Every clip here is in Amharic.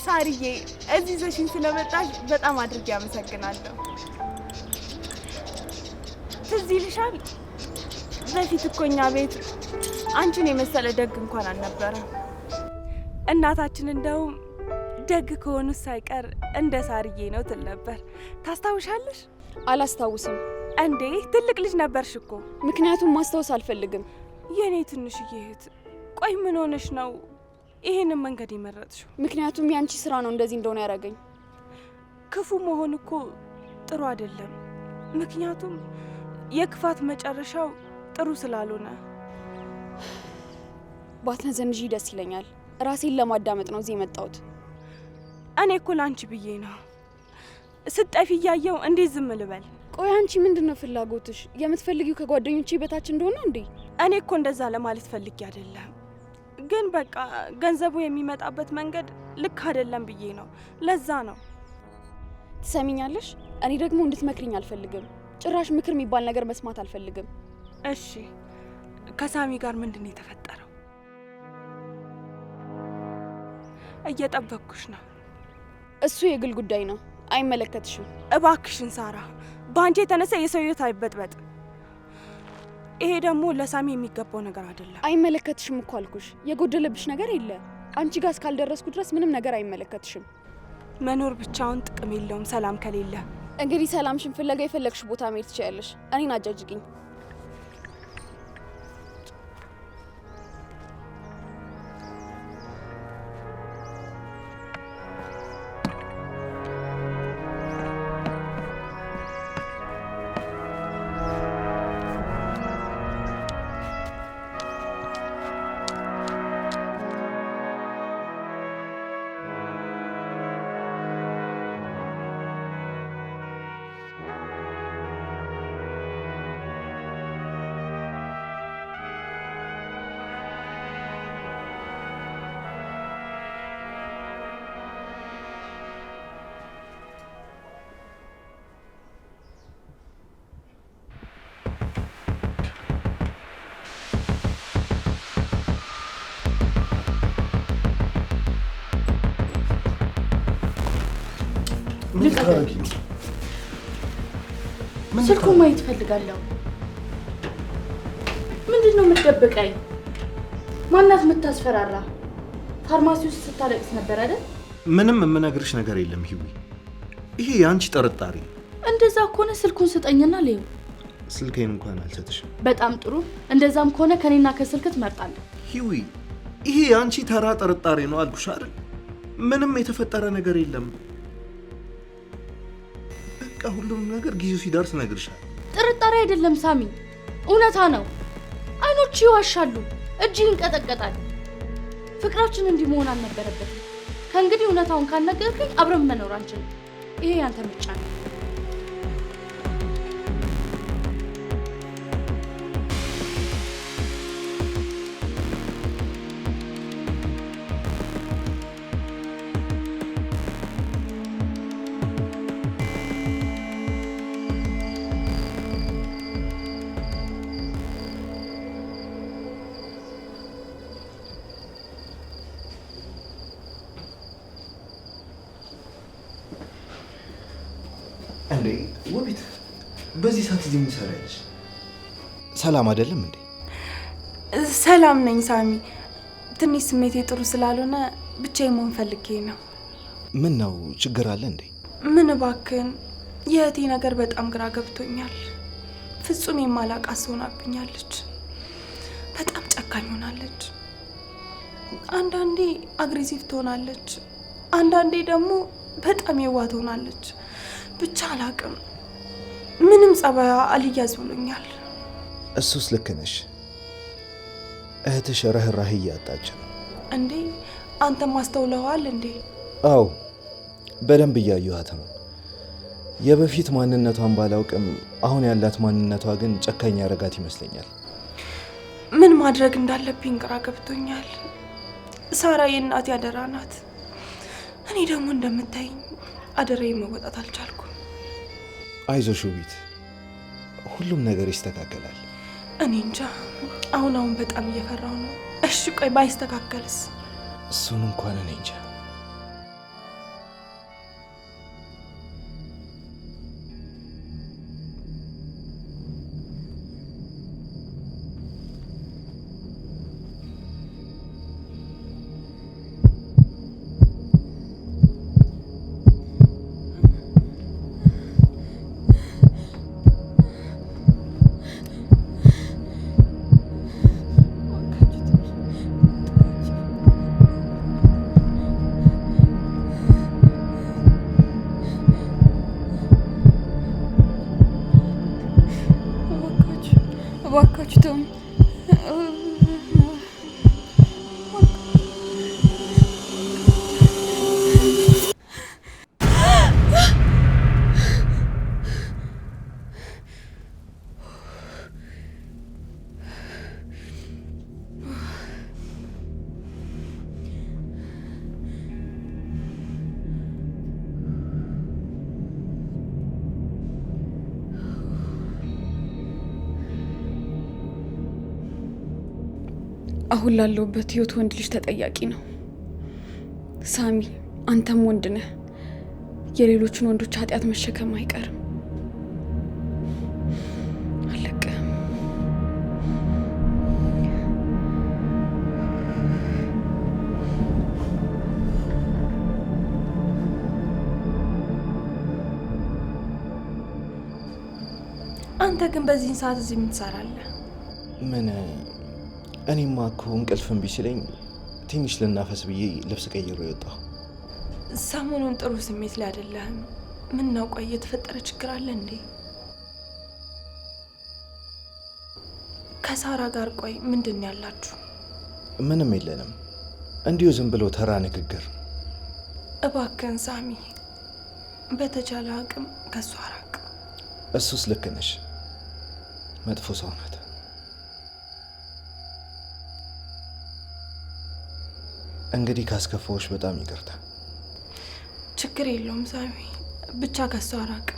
ሳርዬ እዚህ ዘሽን ስለመጣሽ በጣም አድርጌ አመሰግናለሁ። ትዝ ይልሻል በፊት እኮ እኛ ቤት አንቺን የመሰለ ደግ እንኳን አልነበረም። እናታችን እንደውም ደግ ከሆኑ ሳይቀር እንደ ሳርዬ ነው ትል ነበር። ታስታውሻለሽ? አላስታውስም። እንዴ ትልቅ ልጅ ነበርሽ እኮ። ምክንያቱም ማስታወስ አልፈልግም። የኔ ትንሽዬ እህት፣ ቆይ ምን ሆነሽ ነው ይሄንን መንገድ የመረጥሽው? ምክንያቱም ያንቺ ስራ ነው እንደዚህ እንደሆነ ያደረገኝ። ክፉ መሆን እኮ ጥሩ አይደለም። ምክንያቱም የክፋት መጨረሻው ጥሩ ስላልሆነ። ባትነዘንጂ ደስ ይለኛል። ራሴን ለማዳመጥ ነው እዚህ የመጣሁት። እኔ እኮ ላንቺ ብዬ ነው። ስጠፊ እያየው እንዴት ዝም ልበል? ቆይ አንቺ ምንድነው ፍላጎትሽ? የምትፈልጊው ከጓደኞቼ በታች እንደሆነ እንዴ? እኔ እኮ እንደዛ ለማለት ፈልጌ አይደለም፣ ግን በቃ ገንዘቡ የሚመጣበት መንገድ ልክ አይደለም ብዬ ነው። ለዛ ነው። ትሰሚኛለሽ? እኔ ደግሞ እንድትመክሪኝ አልፈልግም። ጭራሽ ምክር የሚባል ነገር መስማት አልፈልግም። እሺ፣ ከሳሚ ጋር ምንድነው የተፈጠረው? እየጠበቅኩሽ ነው። እሱ የግል ጉዳይ ነው፣ አይመለከትሽም። እባክሽን ሳራ፣ በአንቺ የተነሳ የሰው ሕይወት አይበጥበጥ። ይሄ ደግሞ ለሳሚ የሚገባው ነገር አይደለም። አይመለከትሽም እኮ አልኩሽ። የጎደለብሽ ነገር የለ። አንቺ ጋር እስካልደረስኩ ድረስ ምንም ነገር አይመለከትሽም። መኖር ብቻውን ጥቅም የለውም ሰላም ከሌለ። እንግዲህ ሰላምሽን ፍለጋ የፈለግሽ ቦታ መሄድ ትችያለሽ። እኔን አጃጅቂኝ። ስልኩ ማየት ፈልጋለሁ። ምንድነው የምትደብቀኝ? ማናት የምታስፈራራ? ፋርማሲ ውስጥ ስታለቅስ ነበር አይደል? ምንም የምነግርሽ ነገር የለም ሂዊ። ይሄ ያንቺ ጥርጣሬ። እንደዛ ከሆነ ስልኩን ስጠኝና ልየው። ስልኬን እንኳን አልሰጥሽም። በጣም ጥሩ። እንደዛም ከሆነ ከኔና ከስልክ ትመርጣለህ። ሂዊ፣ ይሄ ያንቺ ተራ ጥርጣሬ ነው አልኩሽ አይደል? ምንም የተፈጠረ ነገር የለም። በቃ ሁሉም ነገር ጊዜው ሲደርስ እነግርሻለሁ። ጥርጣሬ አይደለም ሳሚ፣ እውነታ ነው። አይኖች ይዋሻሉ፣ እጅ ይንቀጠቀጣል። ፍቅራችን እንዲህ መሆን አልነበረበትም። ከእንግዲህ እውነታውን ካልነገርከኝ አብረን መኖር አንችልም። ይሄ ያንተ ምርጫ ነው። እንዴ ውቢት፣ በዚህ ሰዓት እዚህ ምን ሰራሽ? ሰላም አይደለም እንዴ? ሰላም ነኝ ሳሚ። ትንሽ ስሜቴ ጥሩ ስላልሆነ ብቻዬን መሆን ፈልጌ ነው። ምን ነው ችግር አለ እንዴ? ምን እባክህን፣ የእህቴ ነገር በጣም ግራ ገብቶኛል። ፍጹም የማላውቃት ሆናብኛለች። በጣም ጨካኝ ሆናለች። አንዳንዴ አግሬሲቭ ትሆናለች፣ አንዳንዴ ደግሞ በጣም የዋህ ትሆናለች። ብቻ አላውቅም፣ ምንም ጸባዩ አልያዝ ብሎኛል። እሱስ ልክ ነሽ። እህትሽ ርህራሄ እያጣች ነው። እንዴ አንተም አስተውለዋል እንዴ? አዎ በደንብ እያየኋት ነው። የበፊት ማንነቷን ባላውቅም አሁን ያላት ማንነቷ ግን ጨካኝ ያረጋት ይመስለኛል። ምን ማድረግ እንዳለብኝ ግራ ገብቶኛል። ሳራ የእናቴ አደራ ናት። እኔ ደግሞ እንደምታይኝ አደራዬ መወጣት አልቻልኩም። አይዞሽ ውቢት፣ ሁሉም ነገር ይስተካከላል። እኔ እንጃ፣ አሁን በጣም እየፈራሁ ነው። እሺ ቆይ ባይስተካከልስ? እሱን እንኳን እኔ እንጃ። ተመችቶኝ አሁን ላለሁበት ህይወት ወንድ ልጅ ተጠያቂ ነው። ሳሚ አንተም ወንድ ነህ። የሌሎችን ወንዶች ኃጢአት መሸከም አይቀርም። አለቀም። አንተ ግን በዚህን ሰዓት እዚህ ምን ትሰራለህ? ምን እኔማ እኮ እንቅልፍ እምቢ ሲለኝ ትንሽ ልናፈስ ብዬ ልብስ ቀይሮ የወጣሁ። ሰሞኑን ጥሩ ስሜት ላይ አይደለህም። ምን ነው? ቆይ የተፈጠረ ችግር አለ እንዴ? ከሳራ ጋር ቆይ ምንድን ያላችሁ? ምንም የለንም፣ እንዲሁ ዝም ብሎ ተራ ንግግር። እባክህን ሳሚ፣ በተቻለ አቅም ከሷ ራቅ። እሱስ ልክ ነሽ፣ መጥፎ ሰው ናት። እንግዲህ ካስከፋዎች በጣም ይቅርታ። ችግር የለውም ሳሚ፣ ብቻ ከሷ ራቅ።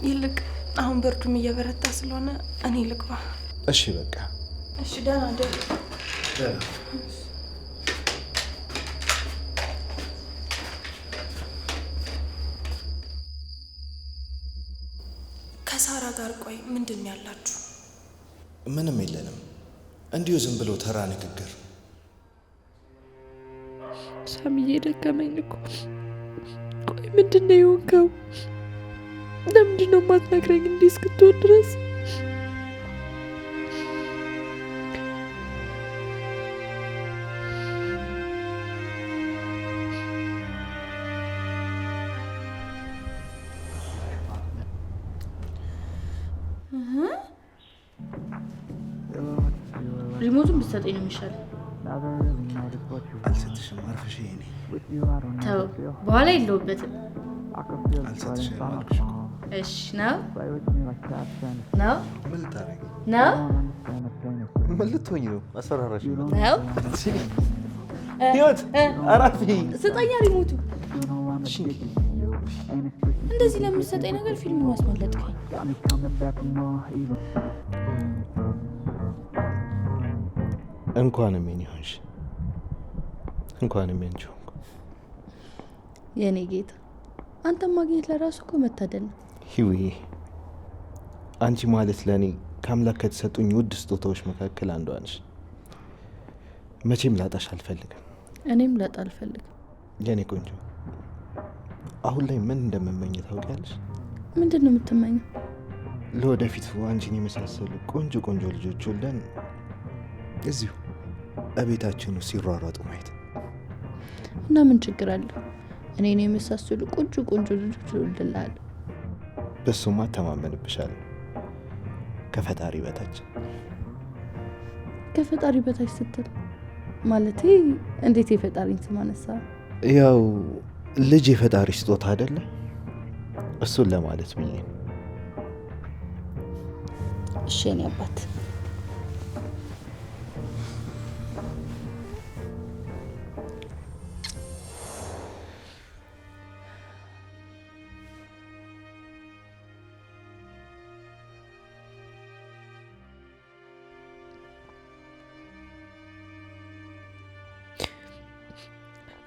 ይልቅ አሁን ብርዱም እየበረታ ስለሆነ እኔ ልግባ። እሺ በቃ እሺ፣ ደህና ደሩ። ከሳራ ጋር ቆይ ምንድን ያላችሁ? ምንም የለንም፣ እንዲሁ ዝም ብሎ ተራ ንግግር። ሳሚዬ ደከመኝ እኮ። ቆይ ምንድን ነው የሆንከው? ለምንድን ነው የማትነግረኝ እንዲህ እስክትሆን ድረስ? ሪሞቱን ብትሰጠኝ ነው የሚሻለው። አልሰጥሽም፣ አርፈሽ ይሄኔ ተው፣ በኋላ የለውበትም። አልሰጥሽም አልኩሽ እኮ። እሺ ነው ነው ምን ልታረጊ ነው? ምን ልትሆኚ ነው? አስፈራራሽ ነው? ነው ህይወት አራፊ ስጠኛ ሪሞቱ። እንደዚህ ለምትሰጠኝ ነገር ፊልም ማስመለጥከኝ። እንኳንም የኔ ሆንሽ፣ እንኳንም የኔ ሆንኩ። የኔ ጌታ፣ አንተም ማግኘት ለራሱ እኮ መታደል ነው። ህይወቴ፣ አንቺ ማለት ለእኔ ከአምላክ ከተሰጡኝ ውድ ስጦታዎች መካከል አንዷ ነሽ። መቼም ላጣሽ አልፈልግም። እኔም ላጣ አልፈልግም። የኔ ቆንጆ፣ አሁን ላይ ምን እንደምመኝ ታውቂያለሽ? ምንድን ነው የምትመኘው? ለወደፊቱ አንቺን የመሳሰሉ ቆንጆ ቆንጆ ልጆች ወልደን እዚሁ እቤታችን ውስጥ ሲሯሯጡ ማየት። እና ምን ችግር አለው? እኔን የመሳሰሉ ቆንጆ ቆንጆ ልጆች ልወልድልሃለሁ። በሱማ እተማመንብሻለሁ። ከፈጣሪ በታች። ከፈጣሪ በታች ስትል ማለቴ እንዴት የፈጣሪን ስም አነሳ? ያው ልጅ የፈጣሪ ስጦታ አይደለ? እሱን ለማለት ብዬ። እሺ የኔ አባት።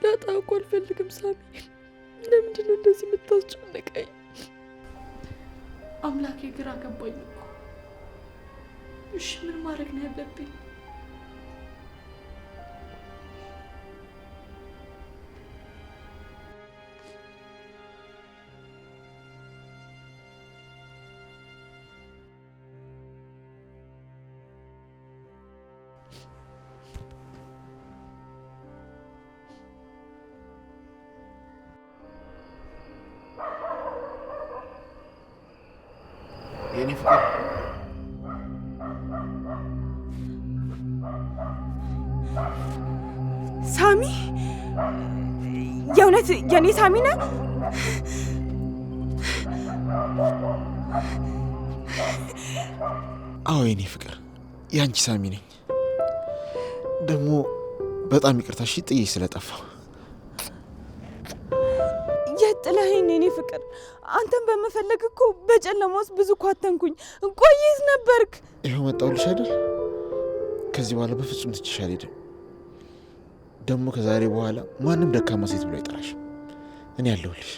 ላጣ እኮ አልፈልግም ሳሚ። ለምንድን ነው እንደዚህ የምታስጨንቀኝ? አምላኬ ግራ ገባኝ እኮ። እሺ ምን ማድረግ ነው ያለብኝ? የኔ ፍቅር የእውነት የኔ ሳሚ ነህ? አዎ የኔ ፍቅር ያንቺ ሳሚ ነኝ። ደግሞ በጣም ይቅርታ እሺ ጥዬሽ ስለጠፋሁ። የት ጥለኸኝ የኔ ፍቅር? አንተን በመፈለግ እኮ በጨለማ ውስጥ ብዙ ኳተንኩኝ። ቆይስ ነበርክ? ይኸው መጣሁልሽ አይደል? ከዚህ በኋላ በፍጹም ትችሽ አልሄድም። ደግሞ ከዛሬ በኋላ ማንም ደካማ ሴት ብሎ አይጠራሽ። እኔ ያለሁልሽ።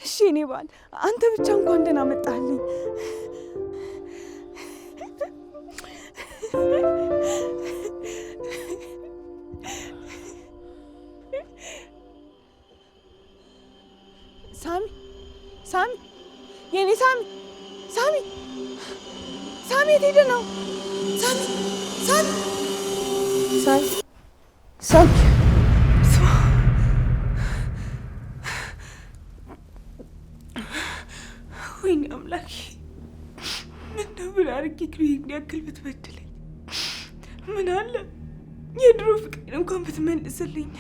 እሺ እኔ ባል አንተ ብቻ እንኳን ደህና መጣህልኝ። ሳሚ የኔ ሳሚ የት ሄደህ ነው? ሳሚ ወይኔ አምላኬ፣ ምነው ምን አድርጌ ይህን ያክል ብትበድለኝ? ምን አለ የድሮ ፍቅሬን እንኳን ብትመልስልኝ።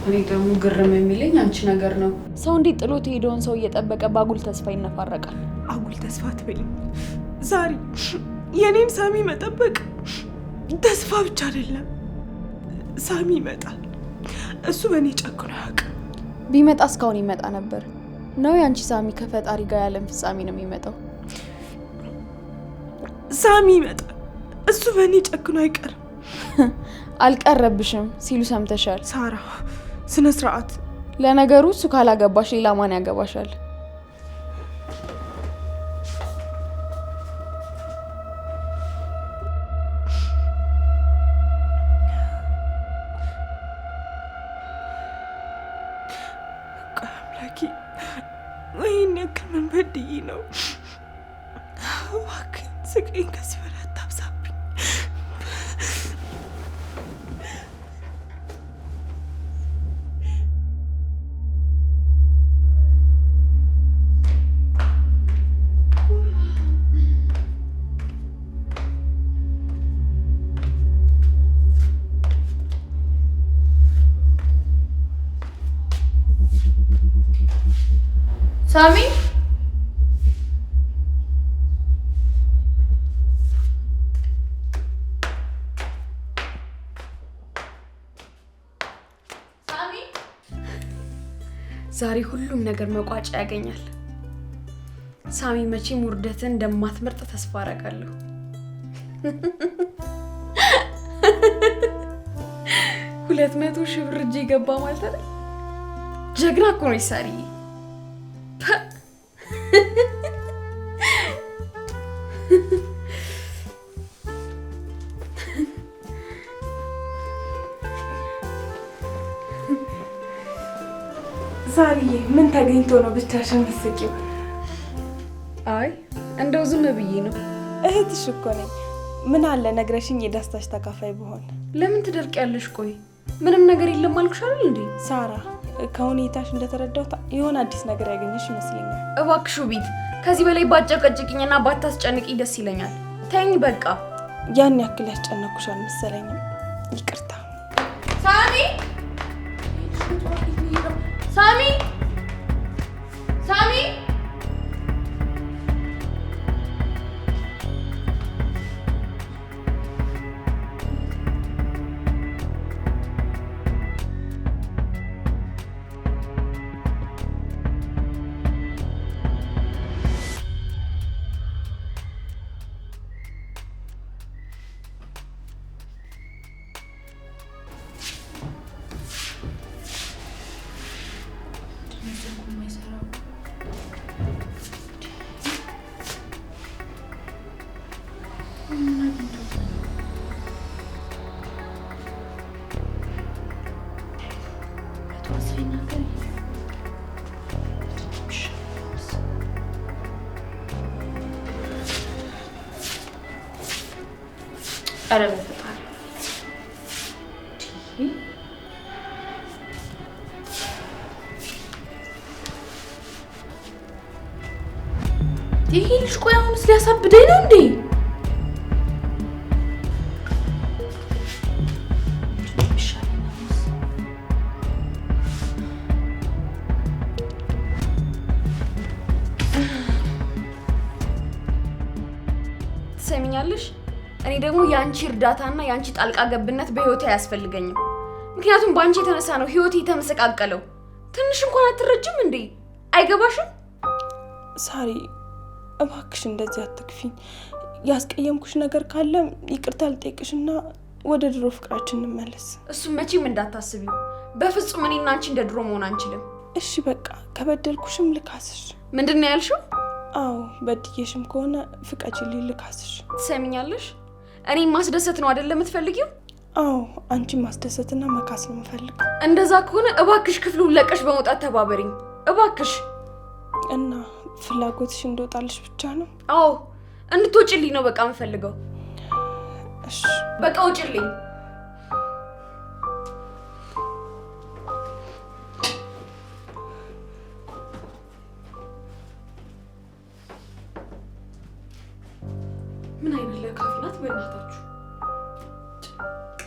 እኔ ደግሞ ግርም የሚለኝ አንቺ ነገር ነው። ሰው እንዴት ጥሎት የሄደውን ሰው እየጠበቀ በአጉል ተስፋ ይነፋረቃል? አጉል ተስፋ አትበይኝ ዛሬ። የኔን ሳሚ መጠበቅ ተስፋ ብቻ አይደለም። ሳሚ ይመጣል። እሱ በእኔ ጨክኖ አያውቅም። ቢመጣ እስካሁን ይመጣ ነበር ነው? የአንቺ ሳሚ ከፈጣሪ ጋር ያለን ፍጻሜ ነው የሚመጣው። ሳሚ ይመጣል። እሱ በእኔ ጨክኖ አይቀርም። አልቀረብሽም ሲሉ ሰምተሻል ሳራ? ስነ ስርዓት። ለነገሩ እሱ ካላገባሽ ሌላ ማን ያገባሻል? አምላኬ ወይኔ ያክል ምን በድዬ ነው? እባክህ ስቃይን ከዚህ በላይ አታብዛብኝ። ሳሚ ዛሬ ሁሉም ነገር መቋጫ ያገኛል። ሳሚ መቼም ውርደትን እንደማትመርጥ ተስፋ አደርጋለሁ። 200 ሺህ ብር እጄ ገባ ማለት አይደል? ጀግና እኮ ነሽ ሳሪ። ሳሪዬ ምን ተገኝቶ ነው ብቻሽን መስቂው? አይ እንደው ዝም ብዬ ነው። እህትሽ እኮ ነኝ። ምን አለ ነግረሽኝ የደስታሽ ተካፋይ ብሆን። ለምን ትደርቂያለሽ? ቆይ ምንም ነገር የለም አልኩሽ አይደል እንዴ? ሳራ ከሁኔታሽ እንደተረዳሁት የሆነ አዲስ ነገር ያገኘሽ ይመስለኛል። እባክሽ ቤት ከዚህ በላይ ባጨቀጭቅኝና ባታስጨንቅኝ ደስ ይለኛል። ተይኝ በቃ። ያን ያክል ያስጨነኩሽ አልመሰለኝም። ይቅርታ ሳሚ ሳሚ ሳሚ ይሄ ልጅ ቆይ አሁንስ ሊያሳብደኝ ነው እንዴ? ትሰሚኛለሽ? እኔ ደግሞ ያንቺ እርዳታና ያንቺ ጣልቃ ገብነት በህይወቴ አያስፈልገኝም። ምክንያቱም ባንቺ የተነሳ ነው ህይወቴ የተመሰቃቀለው። ትንሽ እንኳን አትረጅም እንዴ? አይገባሽም? ሳሪ እባክሽ እንደዚህ አትክፊኝ። ያስቀየምኩሽ ነገር ካለ ይቅርታ ልጠይቅሽና ወደ ድሮ ፍቅራችን እንመለስ። እሱም መቼም እንዳታስቢው። በፍጹም እኔና አንቺ እንደ ድሮ መሆን አንችልም። እሺ በቃ ከበደልኩሽም ልካስሽ። ምንድን ነው ያልሽው? አዎ በድዬሽም ከሆነ ፍቀጂልኝ ልካስሽ። ትሰሚኛለሽ? እኔ ማስደሰት ነው አይደለም የምትፈልጊው? አዎ አንቺ ማስደሰትና መካስ ነው የምፈልገው። እንደዛ ከሆነ እባክሽ ክፍሉን ለቀሽ በመውጣት ተባበሪኝ እባክሽ። እና ፍላጎትሽ እንደወጣልሽ ብቻ ነው? አዎ እንድትወጪልኝ ነው በቃ የምፈልገው። እሺ በቃ ውጪልኝ። ምን አይነት ለካፍ ናት በእናታችሁ!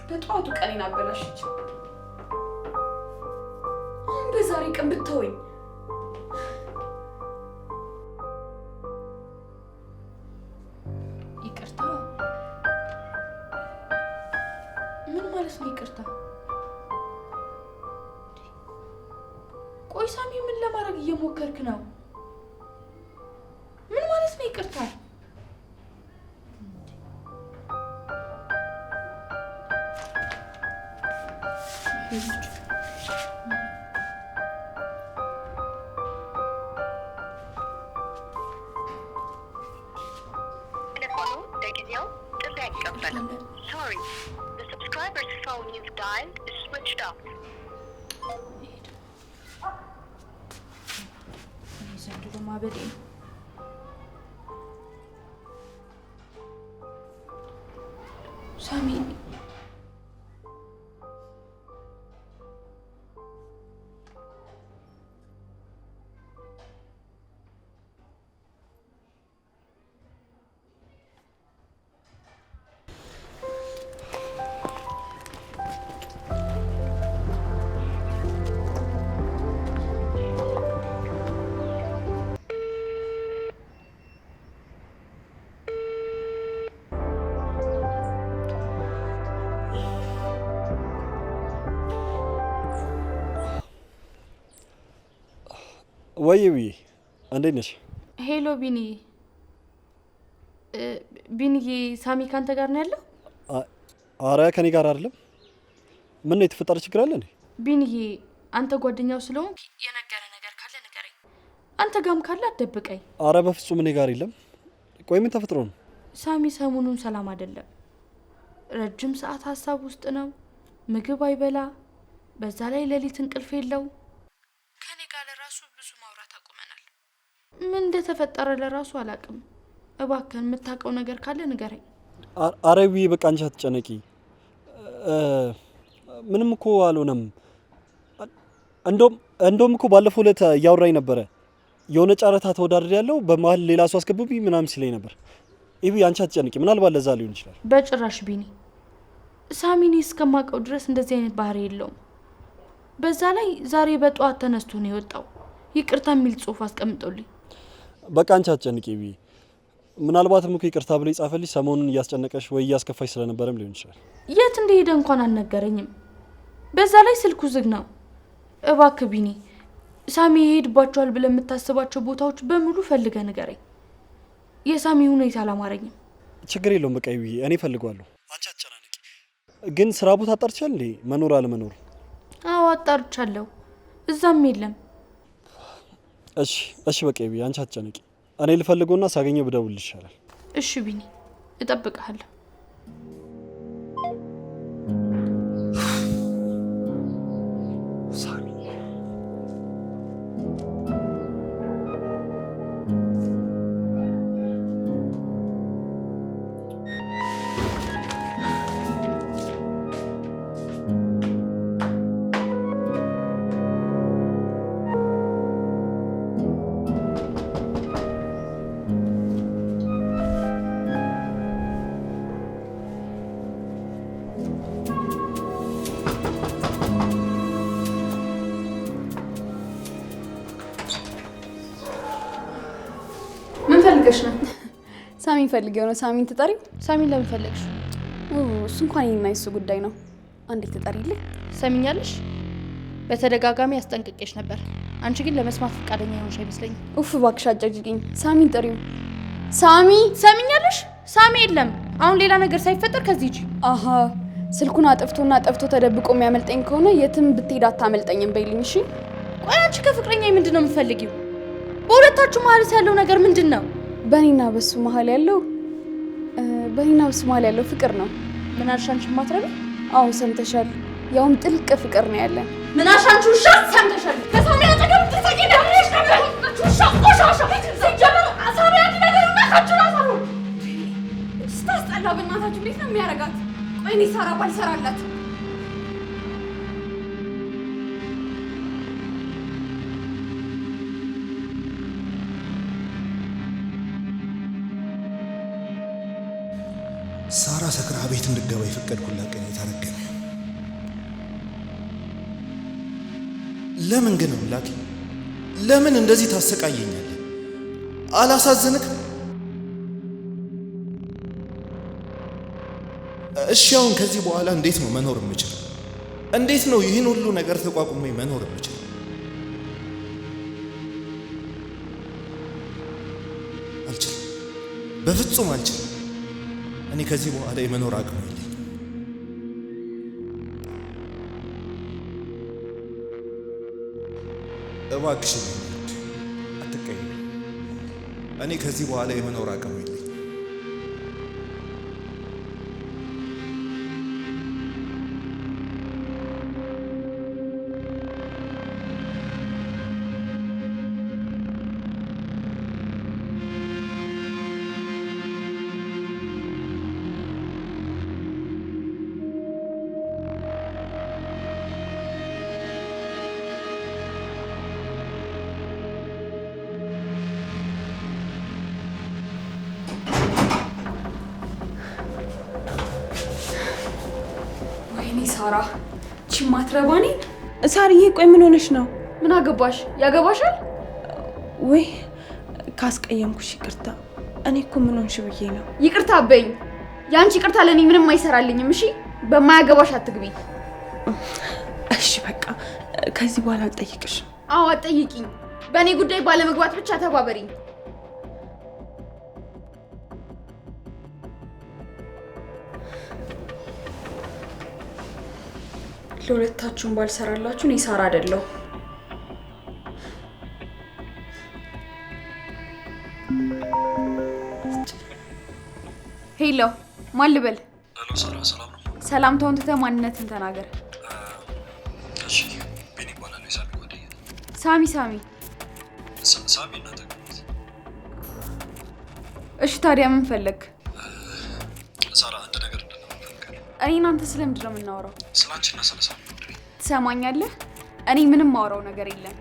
በጠዋቱ ቀኔን አበላሽች። አሁን በዛሬ ቀን ብትተወኝ። ይቅርታ? ምን ማለት ነው ይቅርታ? ቆይ ሳሚ ምን ለማድረግ እየሞከርክ ነው? ምን ማለት ነው ይቅርታ? Sorry, the subscriber's phone you've dialed is switched off. ዘንድሮ ማበዴ ነው። ሳሚ ወይ እንዴት ነሽ? ሄሎ ቢኒ። ቢኒዬ ሳሚ ካንተ ጋር ነው ያለው? አረ ከኔ ጋር አይደለም። ምን ነው የተፈጠረ ችግር አለ እንዴ? ቢኒዬ አንተ ጓደኛው ስለሆንክ የነገረ ነገር ካለ ንገረኝ። አንተ ጋም ካለ አትደብቀኝ። አረ በፍጹም እኔ ጋር የለም። ቆይ ምን ተፈጥሮ ነው? ሳሚ ሰሞኑን ሰላም አይደለም። ረጅም ሰዓት ሀሳብ ውስጥ ነው። ምግብ አይበላ፣ በዛ ላይ ሌሊት እንቅልፍ የለው። ከኔ ጋር ለራሱ ብዙ ማውራት አቁመናል። ምን እንደተፈጠረ ለራሱ አላውቅም። እባክህን የምታውቀው ነገር ካለ ንገረኝ። አረቢ በቃ አንቺ አትጨነቂ። ምንም እኮ አልሆነም። እንደውም እኮ ባለፈው ዕለት እያወራኝ ነበረ። የሆነ ጨረታ ተወዳድር ያለው በመሀል ሌላ ሰው አስገብብኝ ምናምን ሲለኝ ነበር። ኢቢ አንቺ አትጨነቂ፣ ምናልባት ለዛ ሊሆን ይችላል። በጭራሽ ቢኒ፣ ሳሚኒ እስከማውቀው ድረስ እንደዚህ አይነት ባህሪ የለውም። በዛ ላይ ዛሬ በጠዋት ተነስቶ ነው የወጣው። ይቅርታ የሚል ጽሑፍ አስቀምጦልኝ። በቃ አንቺ አትጨነቂ ኢቢ። ምናልባትም እኮ ይቅርታ ብሎ ይጻፈልሽ ሰሞኑን እያስጨነቀሽ ወይ እያስከፋሽ ስለነበረም ሊሆን ይችላል። የት እንደሄደ እንኳን አልነገረኝም። በዛ ላይ ስልኩ ዝግ ነው። እባክህ ቢኒ፣ ሳሚ ይሄድባቸዋል ብለህ የምታስባቸው ቦታዎች በሙሉ ፈልገህ ንገረኝ። የሳሚ ሁኔታ አላማረኝም። ችግር የለውም በቃ ኢቢ፣ እኔ ፈልገዋለሁ። አንቺ አትጨናነቂ። ግን ስራ ቦታ አጣርቻል እንዴ? መኖር አለመኖር? አዎ አጣርቻለሁ፣ እዛም የለም። እሺ በቃ ኢቢ፣ አንቺ አትጨነቂ። እኔ ልፈልገውና ሳገኘው ብደውል ይሻላል። እሺ ቢኒ፣ እጠብቅሃለሁ። ፈልገሽ ነው? ሳሚን ፈልጌው ነው። ሳሚን ትጠሪው? ሳሚን ለምን ፈለግሽ? እሱ እንኳን የኔና የሱ ጉዳይ ነው። አንዴ ትጠሪልኝ? ሰሚኛለሽ? በተደጋጋሚ ያስጠንቅቄሽ ነበር። አንቺ ግን ለመስማት ፈቃደኛ የሆንሽ አይመስለኝም። ኡፍ እባክሽ አጫጭቂኝ። ሳሚን ጥሪው። ሳሚ ሰሚኛለሽ? ሳሚ የለም። አሁን ሌላ ነገር ሳይፈጠር ከዚህ ሂጂ። አሃ ስልኩን አጥፍቶና ጠፍቶ ተደብቆ የሚያመልጠኝ ከሆነ የትም ብትሄድ አታመልጠኝም በይልኝ እሺ? ቆይ አንቺ ከፍቅረኛ ምንድን ነው የምትፈልጊው? በሁለታችሁ መሀል ያለው ነገር ምንድን ነው? በእኔና በሱ መሀል ያለው ፍቅር ነው። ምን አልሽ አንቺ ማትረቢ? አዎ ሰምተሻል። ያውም ጥልቅ ፍቅር ነው ያለን። ምን አልሽ አንቺ ውሻ? ሰምተሻል? ከሳሚ አጠገብ ትሰቂ ደምሽ ነበር። ውሻ ቆሻሻ ሲጀመር አሳቢ አንድ ነገር እናታችሁ አሳሩ ስታስጠላ። በእናታችሁ እንዴት ነው የሚያረጋት? ቆይ እኔ ሳራ ባልሰራላት ሳራ ሰክራ ቤት እንድገባ የፈቀድኩላት ቀን የተረገመ። ለምን ግን አምላኬ ለምን እንደዚህ ታሰቃየኛለህ? አላሳዝንክ? እሺ አሁን ከዚህ በኋላ እንዴት ነው መኖር የምችለው? እንዴት ነው ይህን ሁሉ ነገር ተቋቁሜ መኖር የምችለው? አልችልም፣ በፍጹም አልችልም። እኔ ከዚህ በኋላ የመኖር አቅም የለኝም። እባክሽ አትቀይም። እኔ ከዚህ በኋላ የመኖር አቅም የለኝም። ሳራ ቺማትረባኒ ሳርዬ ቆይ ምን ሆነሽ ነው? ምን አገባሽ? ያገባሻል ወይ? ካስቀየምኩሽ ይቅርታ። እኔ እኮ ምን ሆንሽ ብዬ ነው። ይቅርታ በይኝ። ያንቺ ይቅርታ ለኔ ምንም አይሰራልኝም። እሺ በማያገባሽ አትግቢ። እሺ በቃ ከዚህ በኋላ አልጠይቅሽም። አዎ አትጠይቂኝ። በእኔ ጉዳይ ባለመግባት ብቻ ተባበሪኝ። ለሁለታችሁም ባልሰራላችሁ እኔ ሳራ አይደለሁ። ሄሎ ማን ልበል? ሄሎ ሳራ ሰላም ነው? ሰላምታውን ትተህ ማንነትን ተናገር። እሺ ቢኒ ይባላል። የሳሚ ጓደኛ። ሳሚ ሳሚ እናንተ ግሩፕ። እሺ ታዲያ ምን ፈለግ? ሳራ አንድ ነገር እንድንነጋገር። እኔ እናንተ ስለምንድን ነው የምናወራው? ስላንቺና ስለ ሳሚ ጉዳይ። ትሰማኛለህ? እኔ ምንም ማወራው ነገር የለም።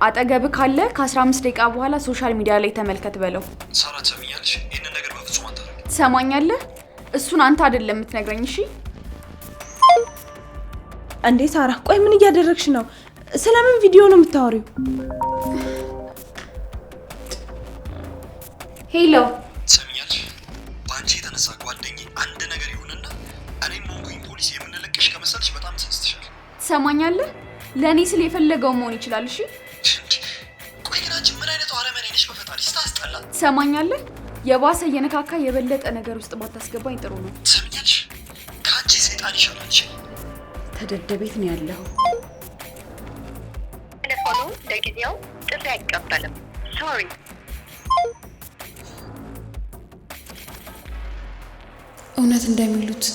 አጠገብህ ካለ ከ15 ደቂቃ በኋላ ሶሻል ሚዲያ ላይ ተመልከት በለው። ሳራ ትሰሚኛለሽ? ይህንን ነገር በፍጹም አታደርጊ። ትሰማኛለህ? እሱን አንተ አይደለም የምትነግረኝ። እሺ እንዴ ሳራ ቆይ ምን እያደረግሽ ነው? ስለምን ቪዲዮ ነው የምታወሪው? ሄሎ ትሰሚኛለሽ? በአንቺ የተነሳ ጓደኛዬ አንድ ነገር ይሁንና እኔም ሆንኩኝ ፖሊስ የምንለቅሽ ከመሰልሽ በጣም ተሳስተሻል። ትሰማኛለህ? ለእኔ ስል የፈለገው መሆን ይችላል። እሺ ቆይ ግን አንቺ ምን አይነቱ አረመኔ ነሽ? በፈጣሪ ስታስጠላ። ትሰማኛለህ? የባሰ እየነካካ የበለጠ ነገር ውስጥ ባታስገባኝ ጥሩ ነው። ትሰሚኛለሽ? ከአንቺ ሰይጣን ይሻላል። ተደደቤት ነው ያለው። ቴሌፎኑ ለጊዜው ጥሪ አይቀበልም። ሶሪ። እውነት እንደሚሉት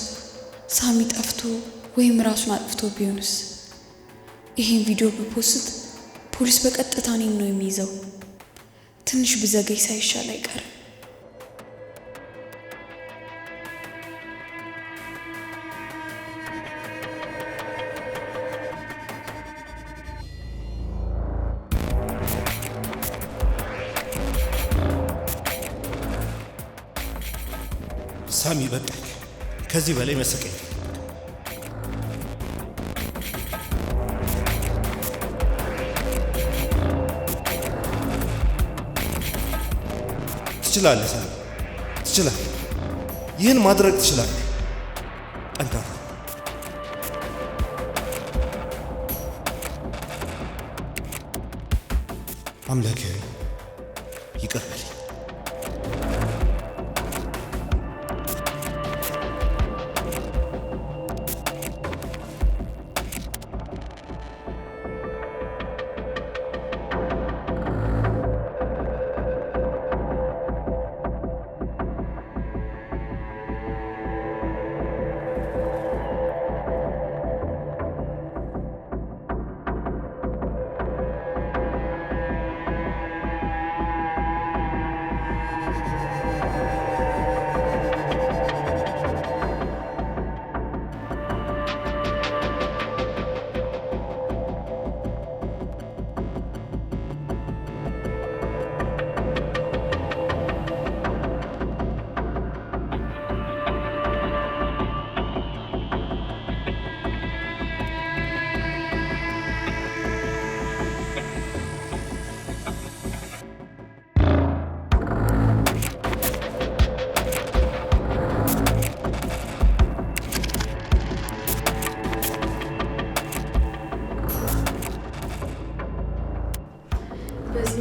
ሳሚ ጠፍቶ ወይም ራሱን አጥፍቶ ቢሆንስ? ይሄን ቪዲዮ በፖስት ፖሊስ በቀጥታ እኔን ነው የሚይዘው። ትንሽ ብዘገይ ሳይሻል አይቀርም። ሳሚ በቃ ከዚህ በላይ መሰቀኝ። ትችላለህ ሳሚ፣ ትችላለህ። ይህን ማድረግ ትችላለህ። ጠንካራ አምላክ ይቅር በለኝ።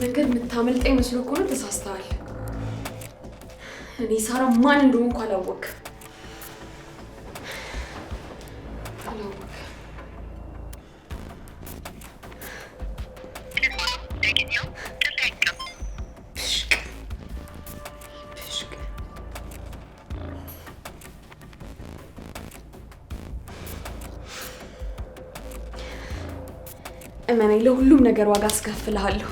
መንገድ የምታመልጠኝ መስሎ ከሆነ ተሳስተሃል። እኔ ሳራ ማን እንደሆንኩ አላወቅም። እመነኝ፣ ለሁሉም ነገር ዋጋ አስከፍልሃለሁ።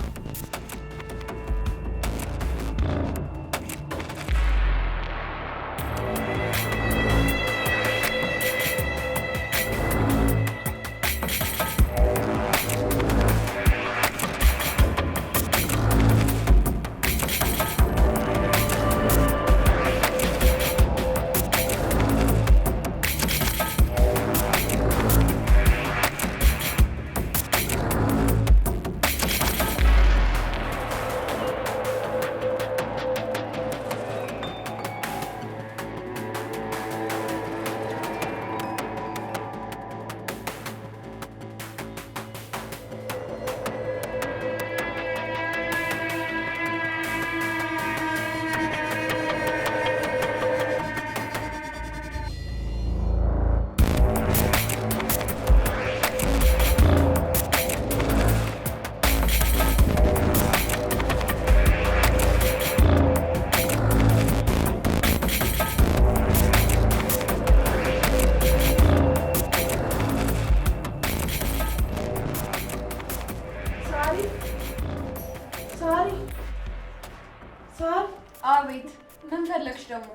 አቤት፣ ምን ፈለግሽ ደግሞ?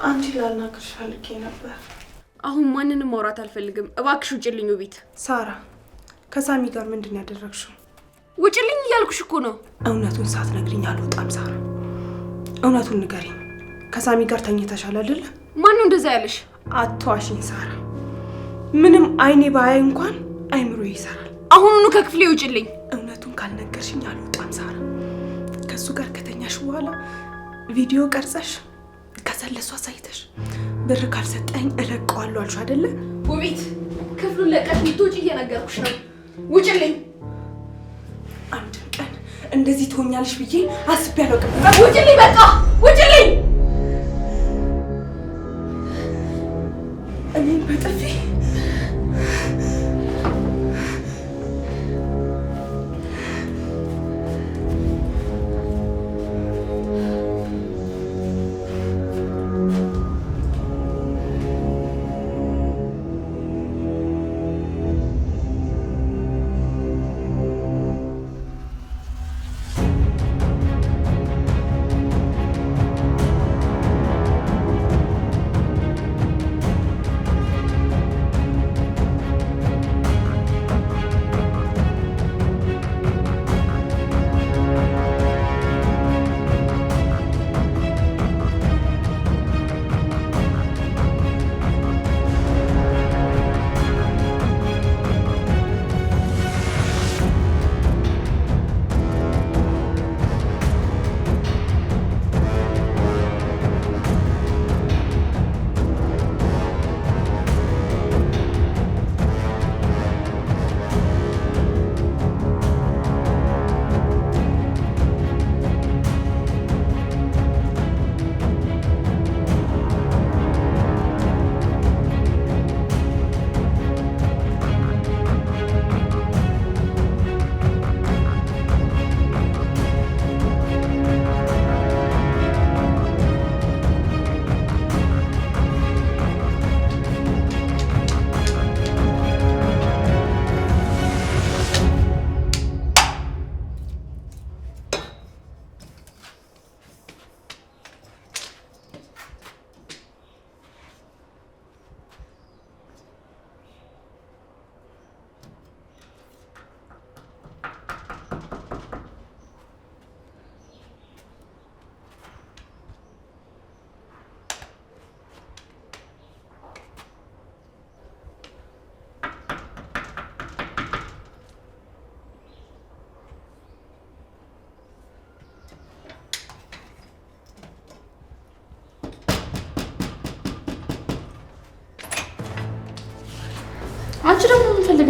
አንቺ ላናግርሽ ፈልጌ ነበር። አሁን ማንንም ማውራት አልፈልግም። እባክሽ ውጭልኝ ውቢት። ሳራ፣ ከሳሚ ጋር ምንድን ያደረግሽው? ውጭልኝ እያልኩሽ እኮ ነው። እውነቱን ሳትነግሪኝ አልወጣም። ሳራ፣ እውነቱን ንገሪኝ። ከሳሚ ጋር ተኝተሻል አይደለ? ማነው እንደዛ ያለሽ? አትዋሽኝ ሳራ። ምንም አይኔ ባያይ እንኳን አይምሮ ይሰራል። አሁኑኑ ከክፍሌ ውጭልኝ። እውነቱን ካልነገርሽኝ አልወጣም ሳራ። ከሱ ጋር ከተኛሽ በኋላ ቪዲዮ ቀርጸሽ ከሰለሱ አሳይተሽ ብር ካልሰጠኝ እለቀዋለሁ አልሽ አይደለ? ውቢት፣ ክፍሉን ለቀሽ ልትወጪ እየነገርኩሽ ነው። ውጭልኝ። አንድ ቀን እንደዚህ ትሆኛለሽ ብዬ አስቤ አላውቅም። ውጭልኝ፣ በቃ ውጭልኝ። እኔን በጥፊ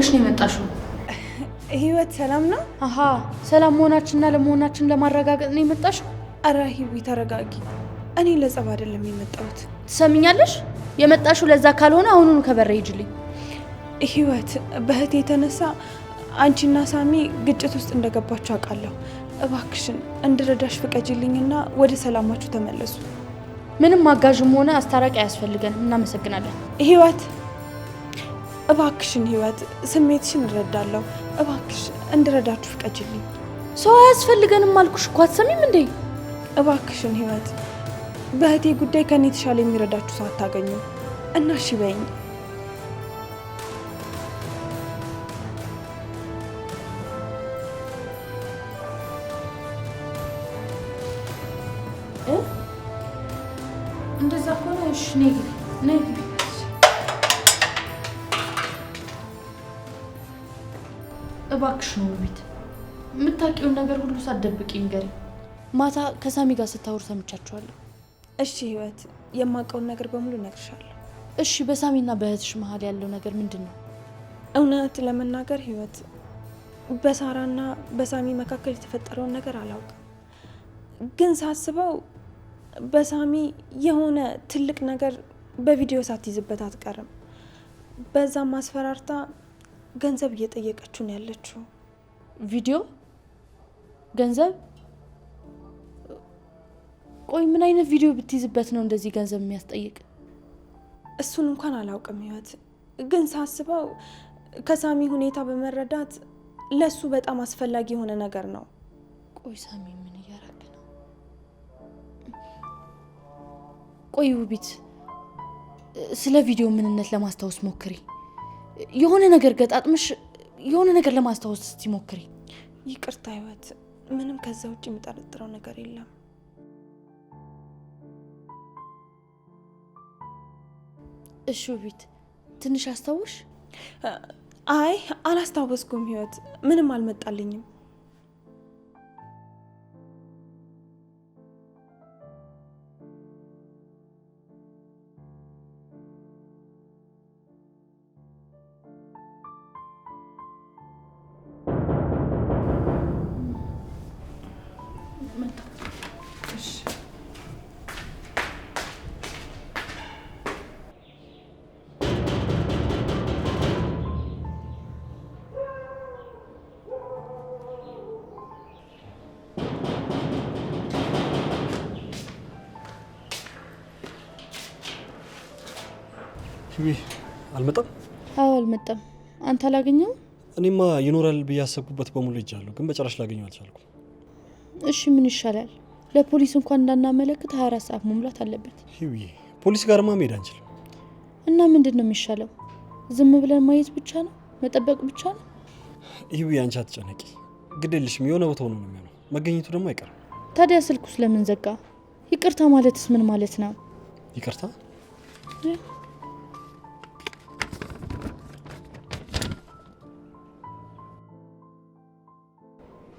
ፈልገሽ ነው የመጣሽው? ህይወት ሰላም ነው? አሃ ሰላም መሆናችንና ለመሆናችን ለማረጋገጥ ነው የመጣሽው? አረ ህይወት ተረጋጊ። እኔ ለጸብ አይደለም የመጣሁት። ትሰሚኛለሽ? የመጣሽው ለዛ ካልሆነ አሁኑኑ ከበረ ሂጂልኝ። ህይወት በእህቴ የተነሳ አንቺና ሳሚ ግጭት ውስጥ እንደገባችሁ አውቃለሁ። እባክሽን እንድረዳሽ ፍቀጂልኝና ወደ ሰላማችሁ ተመለሱ። ምንም አጋዥም ሆነ አስታራቂ አያስፈልገንም። እናመሰግናለን። ህይወት እባክሽን፣ ህይወት ስሜትሽን እረዳለሁ። እባክሽ እንድረዳችሁ ፍቀጂልኝ። ሰው አያስፈልገንም አልኩሽ እኮ አትሰሚም እንዴ? እባክሽን ህይወት፣ በእህቴ ጉዳይ ከኔ የተሻለ የሚረዳችሁ ሰው አታገኙ እና እሺ በይኝ። እንደዛ ከሆነ እሺ ነይ ግቢ፣ ነይ ግቢ። እባክሽ ነው ውቢት፣ የምታውቂውን ነገር ሁሉ ሳትደብቂ ንገሪ። ማታ ከሳሚ ጋር ስታወሩ ሰምቻችኋለሁ። እሺ ህይወት፣ የማውቀውን ነገር በሙሉ እነግርሻለሁ። እሺ በሳሚና በእህትሽ መሀል ያለው ነገር ምንድን ነው? እውነት ለመናገር ህይወት፣ በሳራና በሳሚ መካከል የተፈጠረውን ነገር አላውቅም፣ ግን ሳስበው በሳሚ የሆነ ትልቅ ነገር በቪዲዮ ሳትይዝበት አትቀርም። በዛም ማስፈራርታ ገንዘብ እየጠየቀችው ነው ያለችው። ቪዲዮ? ገንዘብ? ቆይ ምን አይነት ቪዲዮ ብትይዝበት ነው እንደዚህ ገንዘብ የሚያስጠይቅ? እሱን እንኳን አላውቅም ህይወት፣ ግን ሳስበው ከሳሚ ሁኔታ በመረዳት ለሱ በጣም አስፈላጊ የሆነ ነገር ነው። ቆይ ሳሚ ምን እያረገ ነው? ቆይ ውቢት፣ ስለ ቪዲዮ ምንነት ለማስታወስ ሞክሪ። የሆነ ነገር ገጣጥምሽ የሆነ ነገር ለማስታወስ እስቲ ሞክሪ። ይቅርታ ህይወት፣ ምንም ከዛ ውጭ የሚጠረጥረው ነገር የለም። እሺ ውቢት፣ ትንሽ አስታውሽ። አይ አላስታወስኩም ህይወት፣ ምንም አልመጣልኝም። ሂዊ አልመጣም? አዎ አልመጣም። አንተ አላገኘው? እኔማ ይኖራል ብዬ ያሰብኩበት በሙሉ እጃለሁ፣ ግን በጭራሽ ላገኘው አልቻልኩም። እሺ ምን ይሻላል? ለፖሊስ እንኳን እንዳናመለክት 24 ሰዓት መሙላት አለበት። ሂዊ ፖሊስ ጋርማ መሄድ አንችልም። እና ምንድን ነው የሚሻለው? ዝም ብለን ማየት ብቻ ነው? መጠበቅ ብቻ ነው? ሂዊ አንቺ አትጨነቂ፣ ግድ የለሽም። የሆነ ቦታ ሆኖ ነው የሚሆነው፣ መገኘቱ ደግሞ አይቀርም። ታዲያ ስልኩ ስለምን ዘጋ? ይቅርታ ማለትስ ምን ማለት ነው? ይቅርታ?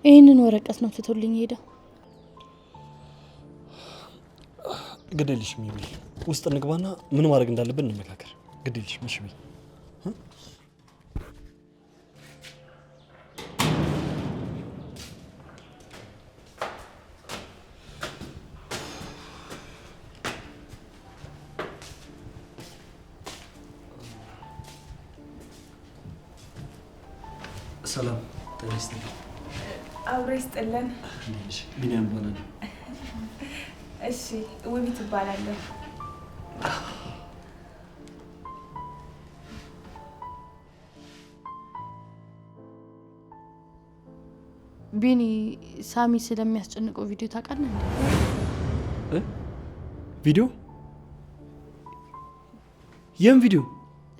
ይህንን ወረቀት ነው ትቶልኝ ሄደ። ግድ የለሽም ሂዊ፣ ውስጥ እንግባና ምን ማድረግ እንዳለብን እንመካከር። ግድ የለሽም። እሺ በይ። ሰላም ጤና ይስጥልኝ። አብሮ ይስጥልን። ቢኒያም ይባላል። እሺ ውቢት እባላለሁ። ቢኒ ሳሚ ስለሚያስጨንቀው ቪዲዮ ታውቃለህ እንዴ? ቪዲዮ? የምን ቪዲዮ?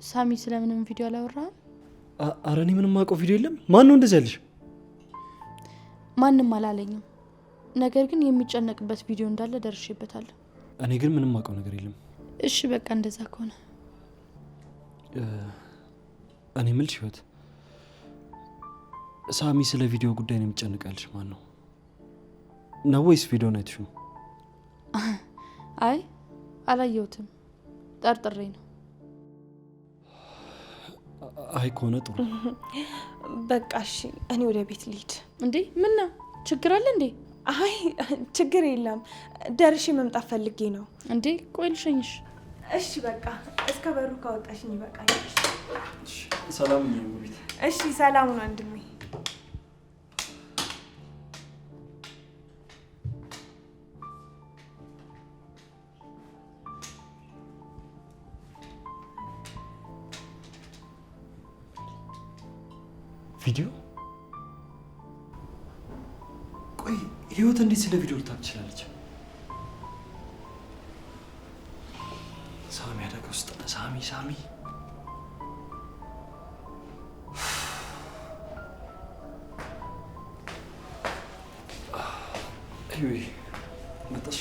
ሳሚ ስለምንም ቪዲዮ አላወራህም? ኧረ እኔ ምንም የማውቀው ቪዲዮ የለም። ማን ነው እንደዚህ ያለሽ? ማንም አላለኝም። ነገር ግን የሚጨነቅበት ቪዲዮ እንዳለ ደርሼበታለሁ። እኔ ግን ምንም የማውቀው ነገር የለም። እሺ በቃ እንደዛ ከሆነ እኔ የምልሽ ህይወት፣ ሳሚ ስለ ቪዲዮ ጉዳይ ነው የሚጨንቃልሽ ማን ነው? ነው ወይስ ቪዲዮ ነው አይተሽው? አይ አላየሁትም፣ ጠርጥሬ ነው። አይ ከሆነ ጥሩ። በቃ እሺ፣ እኔ ወደ ቤት ልሂድ። እንዴ ምን ነው ችግር አለ እንዴ? አይ ችግር የለም፣ ደርሼ መምጣት ፈልጌ ነው። እንዴ ቆይ ልሸኝሽ። እሺ በቃ እስከ በሩ ካወጣሽኝ ይበቃል። ሰላም ነው ቤት። እሺ ሰላም ነው ወንድሜ። ቪዲዮ? ቆይ ህይወት እንዴት ስለ ቪዲዮ ልታውቅ ትችላለች? ሳሚ አደጋ ውስጥ ነው። ሳሚ መጣሽ?